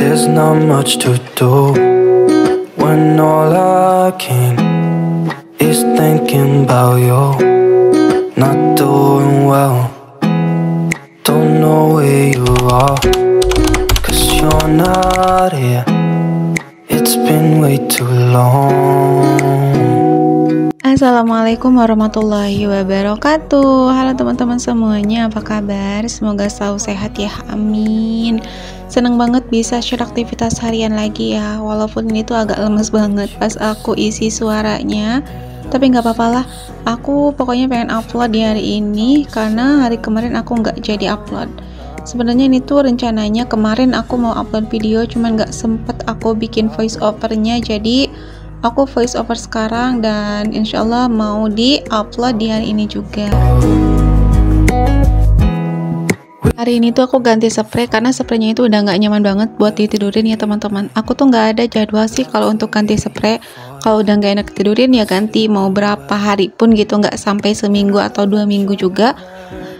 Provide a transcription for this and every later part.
There's not much to do when all I can is thinking about you. Not doing well, don't know where you are, 'cause you're not here. It's been way too long. Assalamualaikum warahmatullahi wabarakatuh. Halo teman-teman semuanya, apa kabar? Semoga selalu sehat ya, amin. Seneng banget bisa share aktivitas harian lagi ya, walaupun ini tuh agak lemes banget pas aku isi suaranya, tapi nggak apa-apa lah. Aku pokoknya pengen upload di hari ini karena hari kemarin aku nggak jadi upload. Sebenarnya ini tuh rencananya kemarin aku mau upload video, cuman nggak sempet aku bikin voice overnya, jadi aku voice over sekarang dan insyaallah mau di upload di hari ini juga. Hari ini tuh aku ganti spray karena spraynya itu udah nggak nyaman banget buat ditidurin ya teman-teman. Aku tuh nggak ada jadwal sih kalau untuk ganti spray. Kalau udah nggak enak tidurin ya ganti, mau berapa hari pun gitu, nggak sampai seminggu atau 2 minggu juga.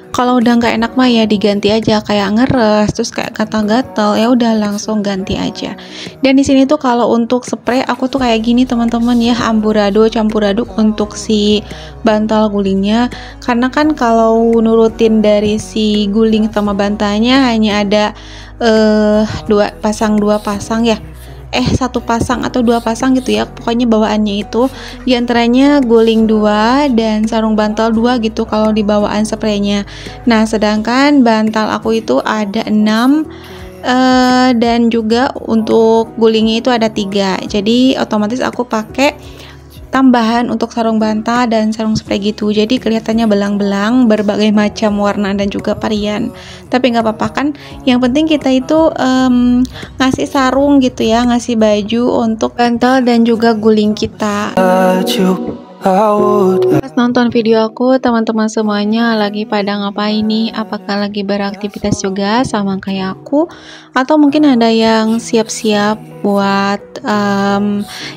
Kalau udah nggak enak mah ya diganti aja, kayak ngeres terus kayak gatal-gatal, ya udah langsung ganti aja. Dan di sini tuh kalau untuk spray aku tuh kayak gini teman-teman ya, amburadul campur aduk untuk si bantal gulingnya, karena kan kalau nurutin dari si guling sama bantalnya hanya ada dua pasang ya, satu pasang atau 2 pasang gitu ya, pokoknya bawaannya itu diantaranya guling 2 dan sarung bantal 2 gitu kalau di bawaan spraynya. Nah sedangkan bantal aku itu ada 6 dan juga untuk gulingnya itu ada 3, jadi otomatis aku pakai tambahan untuk sarung bantal dan sarung spray gitu, jadi kelihatannya belang-belang berbagai macam warna dan juga varian. Tapi nggak apa-apa kan, yang penting kita itu ngasih sarung gitu ya, ngasih baju untuk bantal dan juga guling kita. Pas nonton video aku, teman-teman semuanya lagi pada ngapain nih? Apakah lagi beraktivitas juga sama kayak aku? Atau mungkin ada yang siap-siap buat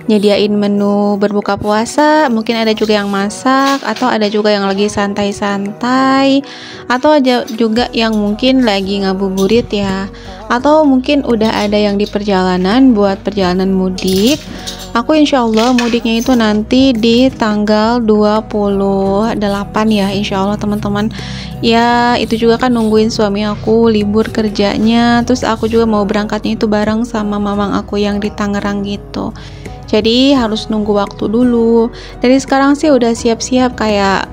nyediain menu berbuka puasa? Mungkin ada juga yang masak, atau ada juga yang lagi santai-santai, atau ada juga yang mungkin lagi ngabuburit ya, atau mungkin udah ada yang di perjalanan buat perjalanan mudik. Aku insyaallah mudiknya itu nanti di tanggal 28 ya insyaallah teman-teman. Ya itu juga kan nungguin suami aku libur kerjanya, terus aku juga mau berangkatnya itu bareng sama mamang aku yang di Tangerang gitu. Jadi harus nunggu waktu dulu. Dari sekarang sih udah siap-siap kayak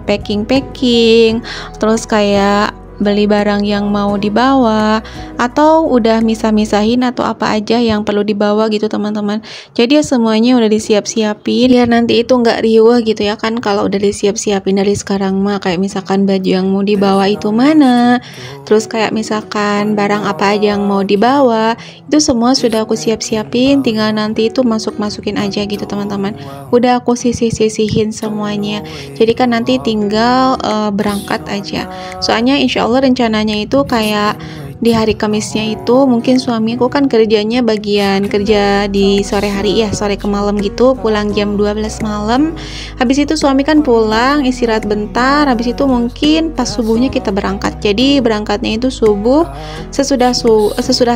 packing, terus kayak beli barang yang mau dibawa, atau udah misah-misahin atau apa aja yang perlu dibawa gitu teman-teman. Jadi ya semuanya udah disiap-siapin biar nanti itu nggak riuh gitu ya kan, kalau udah disiap-siapin dari sekarang mah. Kayak misalkan baju yang mau dibawa itu mana, terus kayak misalkan barang apa aja yang mau dibawa, itu semua sudah aku siap-siapin, tinggal nanti itu masukin aja gitu teman-teman. Udah aku sisih-sisihin semuanya, jadi kan nanti tinggal berangkat aja. Soalnya insya Allah rencananya itu kayak di hari Kamisnya itu mungkin suamiku kan kerjanya bagian kerja di sore hari ya, sore ke malam gitu, pulang jam 12 malam. Habis itu suami kan pulang istirahat bentar, habis itu mungkin pas subuhnya kita berangkat. Jadi berangkatnya itu subuh, sesudah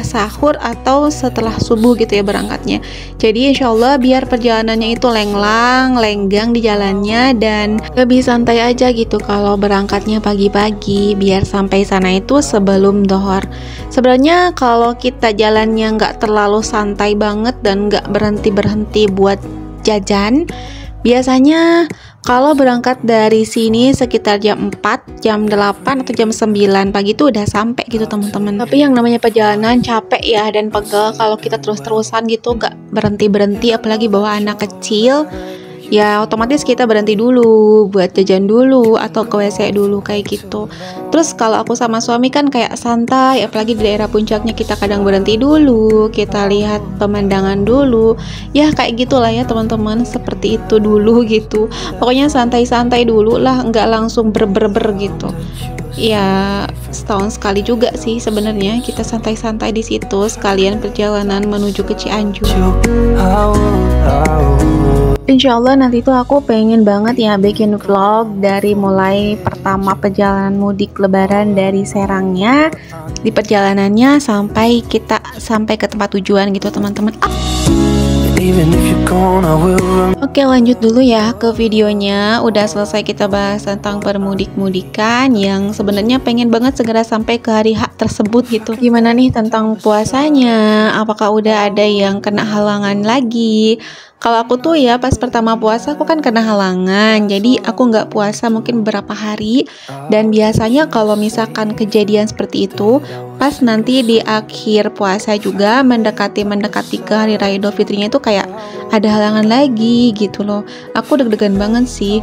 sahur atau setelah subuh gitu ya berangkatnya. Jadi insya Allah biar perjalanannya itu lenggang di jalannya dan lebih santai aja gitu kalau berangkatnya pagi-pagi, biar sampai sana itu sebelum dohor. Sebenarnya kalau kita jalannya nggak terlalu santai banget dan nggak berhenti buat jajan, biasanya kalau berangkat dari sini sekitar jam 4, jam 8 atau jam 9 pagi itu udah sampai gitu teman-teman. Tapi yang namanya perjalanan capek ya dan pegel kalau kita terus-terusan gitu nggak berhenti, apalagi bawa anak kecil. Ya otomatis kita berhenti dulu buat jajan dulu atau ke WC dulu kayak gitu. Terus kalau aku sama suami kan kayak santai, apalagi di daerah puncaknya kita kadang berhenti dulu, kita lihat pemandangan dulu. Ya kayak gitulah ya teman-teman, seperti itu dulu gitu. Pokoknya santai-santai dulu lah, nggak langsung ber gitu. Ya setahun sekali juga sih sebenarnya kita santai-santai di situ sekalian perjalanan menuju ke Cianjur. Insya Allah nanti tuh aku pengen banget ya bikin vlog dari mulai pertama perjalanan mudik lebaran dari Serangnya, di perjalanannya sampai kita sampai ke tempat tujuan gitu teman-teman. Oke, lanjut dulu ya ke videonya. Udah selesai kita bahas tentang permudik-mudikan yang sebenarnya pengen banget segera sampai ke hari H tersebut gitu. Gimana nih tentang puasanya? Apakah udah ada yang kena halangan lagi? Kalau aku tuh ya pas pertama puasa aku kan kena halangan, jadi aku nggak puasa mungkin beberapa hari. Dan biasanya kalau misalkan kejadian seperti itu, pas nanti di akhir puasa juga mendekati ke hari raya Idul Fitrinya itu kayak ada halangan lagi gitu loh. Aku deg-degan banget sih.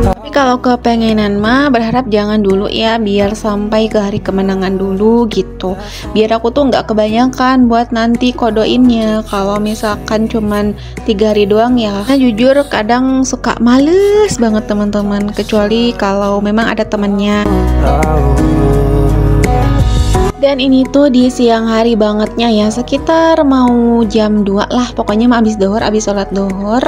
Tapi kalau kepengenan mah berharap jangan dulu ya, biar sampai ke hari kemenangan dulu gitu. Biar aku tuh nggak kebanyakan buat nanti kodoinnya. Kalau misalkan cuman 3 hari doang ya, nah, jujur kadang suka males banget teman-teman, kecuali kalau memang ada temennya. Dan ini tuh di siang hari bangetnya ya, sekitar mau jam 2 lah, pokoknya mah abis dohor, abis sholat dohor.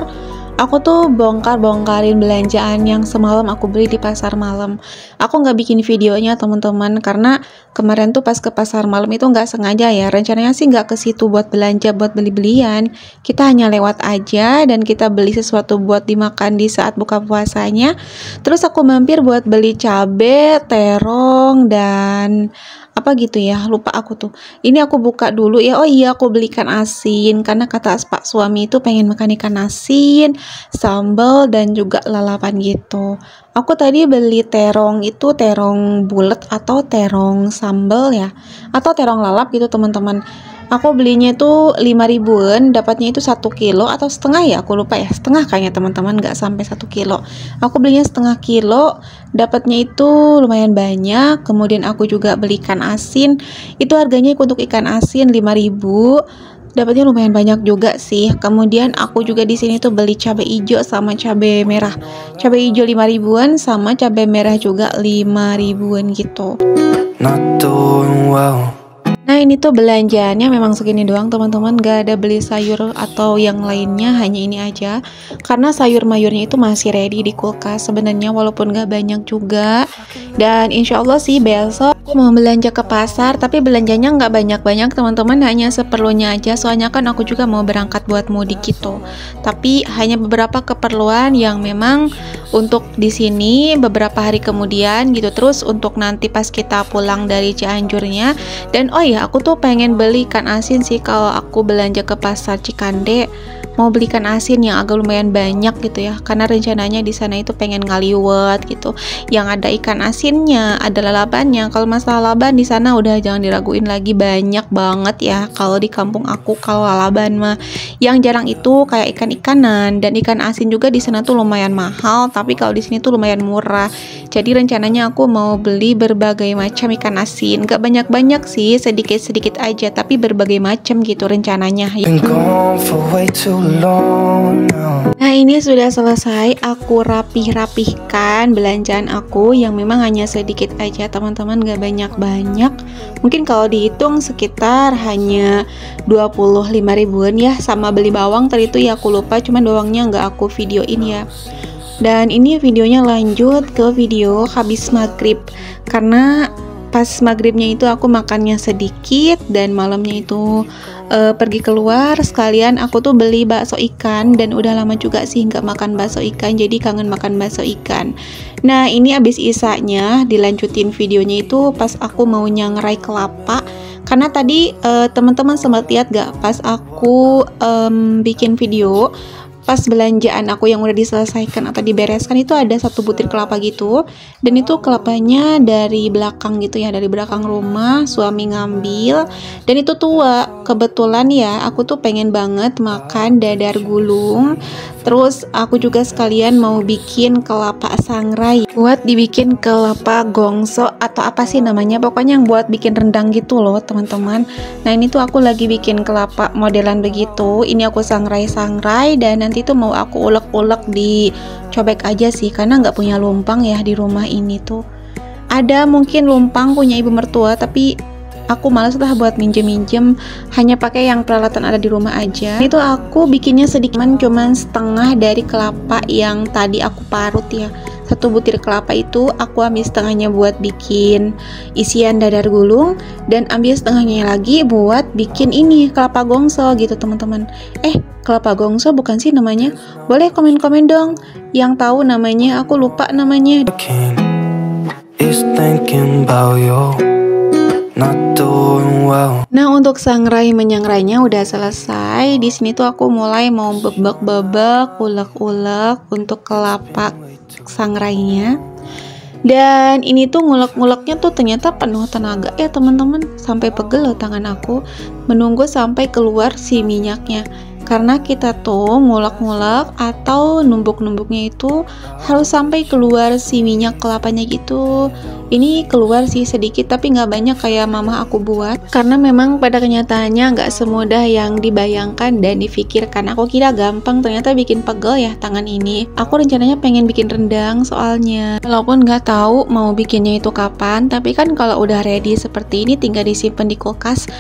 Aku tuh bongkar-bongkarin belanjaan yang semalam aku beli di pasar malam. Aku nggak bikin videonya teman-teman, karena kemarin tuh pas ke pasar malam itu nggak sengaja ya. Rencananya sih nggak ke situ buat belanja, buat beli-belian. Kita hanya lewat aja dan kita beli sesuatu buat dimakan di saat buka puasanya. Terus aku mampir buat beli cabe, terong, dan apa gitu ya, lupa aku tuh. Ini aku buka dulu ya. Oh iya, aku beli ikan asin karena kata Pak suami itu pengen makan ikan asin, sambal, dan juga lalapan gitu. Aku tadi beli terong itu terong bulat atau terong sambal ya, atau terong lalap gitu teman-teman. Aku belinya itu 5 ribuan, dapatnya itu 1 kilo atau setengah ya, aku lupa ya, setengah kayaknya teman-teman, nggak sampai 1 kilo. Aku belinya setengah kilo, dapatnya itu lumayan banyak. Kemudian aku juga beli ikan asin, itu harganya untuk ikan asin 5 ribu, dapatnya lumayan banyak juga sih. Kemudian aku juga di sini tuh beli cabai hijau sama cabai merah. Cabai hijau 5 ribuan sama cabai merah juga 5 ribuan gitu. Not doing well. Nah ini tuh belanjaannya memang segini doang teman-teman, gak ada beli sayur atau yang lainnya, hanya ini aja. Karena sayur mayurnya itu masih ready di kulkas sebenarnya, walaupun gak banyak juga. Dan insya Allah sih besok aku mau belanja ke pasar, tapi belanjanya nggak banyak-banyak teman-teman, hanya seperlunya aja. Soalnya kan aku juga mau berangkat buat mudik gitu. Tapi hanya beberapa keperluan yang memang untuk di sini beberapa hari kemudian gitu. Terus untuk nanti pas kita pulang dari Cianjurnya. Dan oh ya, aku tuh pengen beli ikan asin sih kalau aku belanja ke pasar Cikande. Mau beli ikan asin yang agak lumayan banyak gitu ya, karena rencananya di sana itu pengen ngaliwet gitu, yang ada ikan asinnya, ada lalapannya. Kalau masalah lalapan di sana udah jangan diraguin lagi, banyak banget ya. Kalau di kampung aku kalau lalapan mah yang jarang itu kayak ikan-ikanan, dan ikan asin juga di sana tuh lumayan mahal, tapi kalau di sini tuh lumayan murah. Jadi rencananya aku mau beli berbagai macam ikan asin, gak banyak-banyak sih, sedikit-sedikit aja, tapi berbagai macam gitu rencananya ya. Nah ini sudah selesai, aku rapih-rapihkan belanjaan aku yang memang hanya sedikit aja teman-teman, gak banyak-banyak. Mungkin kalau dihitung sekitar hanya 25 ribuan ya, sama beli bawang tadi itu ya aku lupa, cuman bawangnya nggak aku videoin ya. Dan ini videonya lanjut ke video habis maghrib, karena pas maghribnya itu aku makannya sedikit, dan malamnya itu pergi keluar sekalian aku tuh beli bakso ikan, dan udah lama juga sih nggak makan bakso ikan, jadi kangen makan bakso ikan. Nah ini abis isanya dilanjutin videonya itu pas aku mau nyangrai kelapa, karena tadi teman-teman sempat lihat gak pas aku bikin video pas belanjaan aku yang udah diselesaikan atau dibereskan, itu ada 1 butir kelapa gitu, dan itu kelapanya dari belakang gitu ya, dari belakang rumah suami ngambil, dan itu tua. Kebetulan ya aku tuh pengen banget makan dadar gulung, terus aku juga sekalian mau bikin kelapa sangrai buat dibikin kelapa gongso atau apa sih namanya, pokoknya yang buat bikin rendang gitu loh teman-teman. Nah ini tuh aku lagi bikin kelapa modelan begitu, ini aku sangrai-sangrai, dan nanti tuh mau aku ulek-ulek di cobek aja sih, karena nggak punya lumpang ya di rumah ini tuh. Ada mungkin lumpang punya ibu mertua, tapi aku males lah buat minjem-minjem, hanya pakai yang peralatan ada di rumah aja. Itu aku bikinnya sedikit, cuman setengah dari kelapa yang tadi aku parut ya. 1 butir kelapa itu aku ambil setengahnya buat bikin isian dadar gulung, dan ambil setengahnya lagi buat bikin ini kelapa gongso gitu teman-teman. Kelapa gongso bukan sih namanya? Boleh komen-komen dong yang tahu namanya, aku lupa namanya. Nah, untuk sangrai menyangrainya udah selesai. Di sini tuh aku mulai mau bebek-bebek, ulek-ulek untuk kelapa sangrainya. Dan ini tuh ngulek-nguleknya tuh ternyata penuh tenaga ya teman-teman, sampai pegel loh tangan aku menunggu sampai keluar si minyaknya. Karena kita tuh ngulek-ngulek atau numbuk-numbuknya itu harus sampai keluar si minyak kelapanya gitu. Ini keluar sih sedikit tapi nggak banyak kayak mama aku buat, karena memang pada kenyataannya nggak semudah yang dibayangkan dan difikirkan. Aku kira gampang, ternyata bikin pegel ya tangan ini. Aku rencananya pengen bikin rendang soalnya, walaupun nggak tahu mau bikinnya itu kapan, tapi kan kalau udah ready seperti ini tinggal disimpan di kulkas.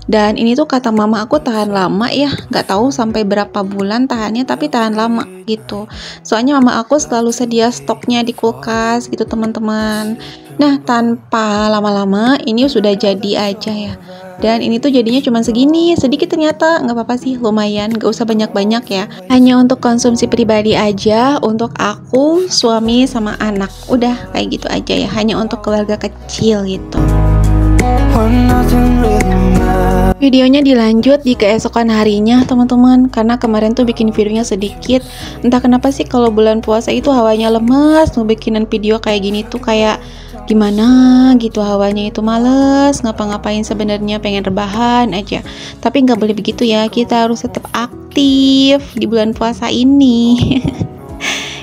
Dan ini tuh kata mama aku tahan lama ya, nggak tahu sampai berapa bulan tahannya, tapi tahan lama gitu. Soalnya mama aku selalu sedia stoknya di kulkas gitu teman-teman. Nah, tanpa lama-lama ini sudah jadi aja ya. Dan ini tuh jadinya cuma segini, sedikit ternyata, nggak apa-apa sih, lumayan, nggak usah banyak-banyak ya. Hanya untuk konsumsi pribadi aja, untuk aku, suami, sama anak. Udah kayak gitu aja ya, hanya untuk keluarga kecil gitu. Videonya dilanjut di keesokan harinya teman-teman, karena kemarin tuh bikin videonya sedikit. Entah kenapa sih kalau bulan puasa itu hawanya lemes, mau bikinan video kayak gini tuh kayak gimana gitu, hawanya itu males ngapa-ngapain, sebenarnya pengen rebahan aja. Tapi nggak boleh begitu ya, kita harus tetap aktif di bulan puasa ini.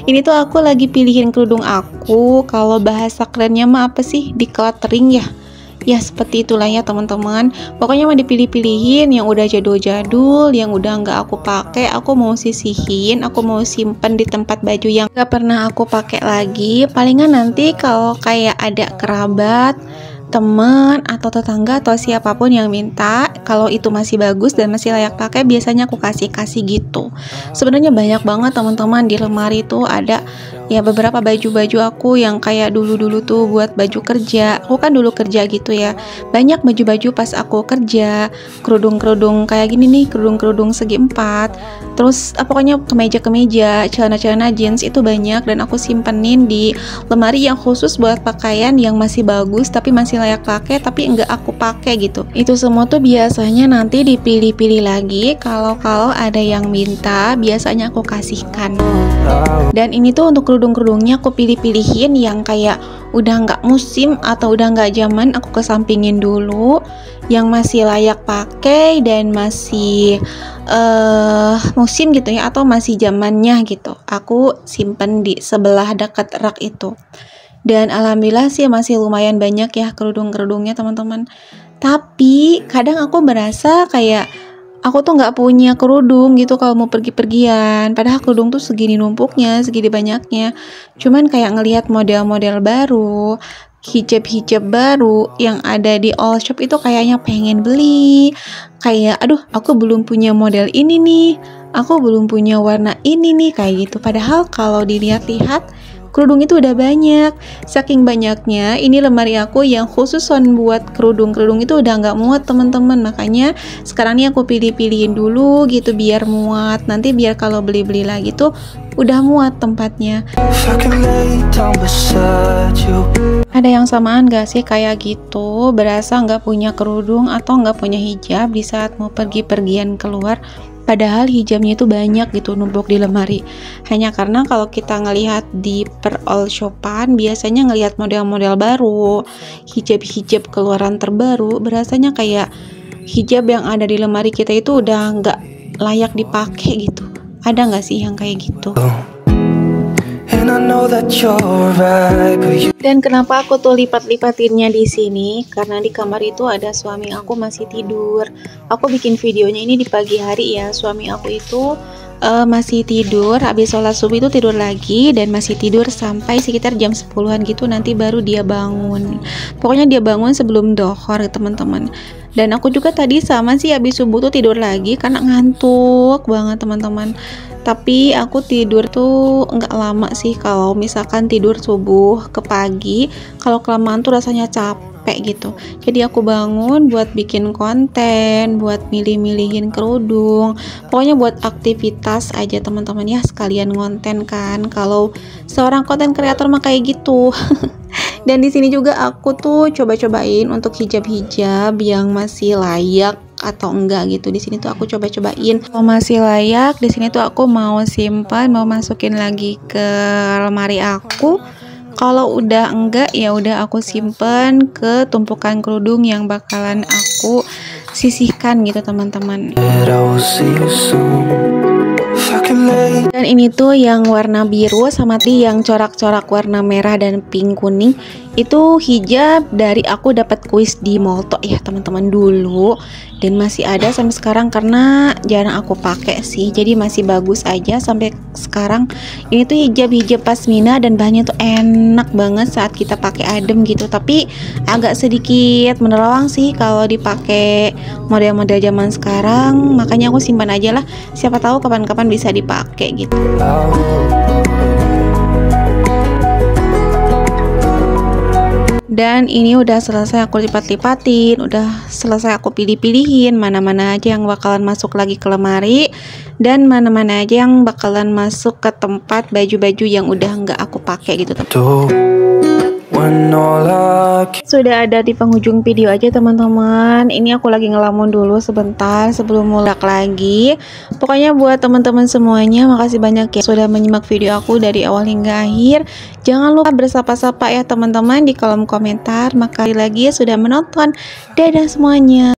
Ini tuh aku lagi pilihin kerudung aku, kalau bahasa kerennya mah apa sih, decluttering ya. Ya seperti itulah ya teman-teman. Pokoknya mah dipilih-pilihin yang udah jadul-jadul, yang udah nggak aku pakai, aku mau sisihin, aku mau simpen di tempat baju yang nggak pernah aku pakai lagi. Palingan nanti kalau kayak ada kerabat, teman atau tetangga atau siapapun yang minta, kalau itu masih bagus dan masih layak pakai, biasanya aku kasih gitu. Sebenarnya banyak banget teman-teman, di lemari tuh ada ya beberapa baju-baju aku yang kayak dulu-dulu tuh buat baju kerja. Aku kan dulu kerja gitu ya, banyak baju-baju pas aku kerja, kerudung-kerudung kayak gini nih, kerudung-kerudung segi 4, terus pokoknya kemeja-kemeja, celana-celana jeans itu banyak, dan aku simpenin di lemari yang khusus buat pakaian yang masih bagus tapi masih layak pakai tapi enggak aku pakai gitu. Itu semua tuh biasanya nanti dipilih-pilih lagi, kalau ada yang minta biasanya aku kasihkan. Dan ini tuh untuk kerudung-kerudungnya aku pilih-pilihin yang kayak udah nggak musim atau udah nggak zaman, aku kesampingin dulu. Yang masih layak pakai dan masih musim gitu ya, atau masih zamannya gitu, aku simpen di sebelah dekat rak itu. Dan alhamdulillah sih masih lumayan banyak ya kerudung-kerudungnya teman-teman. Tapi kadang aku merasa kayak aku tuh nggak punya kerudung gitu kalau mau pergi-pergian, padahal kerudung tuh segini numpuknya, segini banyaknya. Cuman kayak ngelihat model-model baru, hijab-hijab baru yang ada di all shop itu kayaknya pengen beli. Kayak aduh, aku belum punya model ini nih, aku belum punya warna ini nih, kayak gitu. Padahal kalau dilihat-lihat kerudung itu udah banyak. Saking banyaknya, ini lemari aku yang khususon buat kerudung-kerudung itu udah nggak muat teman-teman. Makanya sekarang nih aku pilih-pilihin dulu gitu biar muat. Nanti biar kalau beli-beli lagi tuh udah muat tempatnya. Ada yang samaan gak sih kayak gitu? Berasa nggak punya kerudung atau nggak punya hijab di saat mau pergi-pergian keluar, padahal hijabnya itu banyak gitu numpuk di lemari. Hanya karena kalau kita ngelihat di per all shopan, biasanya ngelihat model-model baru, hijab-hijab keluaran terbaru, berasanya kayak hijab yang ada di lemari kita itu udah nggak layak dipakai gitu. Ada nggak sih yang kayak gitu? Dan kenapa aku tuh lipat-lipatinnya di sini? Karena di kamar itu ada suami aku masih tidur. Aku bikin videonya ini di pagi hari ya. Suami aku itu masih tidur, habis sholat subuh itu tidur lagi dan masih tidur sampai sekitar jam 10-an gitu, nanti baru dia bangun. Pokoknya dia bangun sebelum dohor teman-teman. Dan aku juga tadi sama sih, habis subuh tuh tidur lagi karena ngantuk banget teman-teman. Tapi aku tidur tuh nggak lama sih, kalau misalkan tidur subuh ke pagi, kalau kelamaan tuh rasanya capek gitu. Jadi aku bangun buat bikin konten, buat milih-milihin kerudung, pokoknya buat aktivitas aja teman-teman ya, sekalian ngonten kan. Kalau seorang konten kreator mah kayak gitu. Dan di sini juga aku tuh coba-cobain untuk hijab-hijab yang masih layak atau enggak gitu. Di sini tuh aku coba-cobain. Kalau masih layak, di sini tuh aku mau simpan, mau masukin lagi ke lemari aku. Kalau udah enggak, ya udah aku simpen ke tumpukan kerudung yang bakalan aku sisihkan gitu teman-teman. Dan ini tuh yang warna biru sama yang corak-corak warna merah dan pink kuning. Itu hijab dari aku dapat kuis di Molto ya teman-teman dulu, dan masih ada sampai sekarang karena jarang aku pakai sih, jadi masih bagus aja sampai sekarang. Ini tuh hijab pasmina dan bahannya tuh enak banget saat kita pakai adem gitu, tapi agak sedikit menerawang sih kalau dipakai model-model zaman sekarang. Makanya aku simpan aja lah, siapa tahu kapan-kapan bisa dipakai gitu. Dan ini udah selesai aku lipat-lipatin, udah selesai aku pilih-pilihin mana-mana aja yang bakalan masuk lagi ke lemari, dan mana-mana aja yang bakalan masuk ke tempat baju-baju yang udah nggak aku pakai gitu teman-teman. Sudah ada di penghujung video aja teman-teman. Ini aku lagi ngelamun dulu sebentar sebelum mulai lagi. Pokoknya buat teman-teman semuanya, makasih banyak ya sudah menyimak video aku dari awal hingga akhir. Jangan lupa bersapa-sapa ya teman-teman di kolom komentar. Makasih lagi sudah menonton. Dadah semuanya.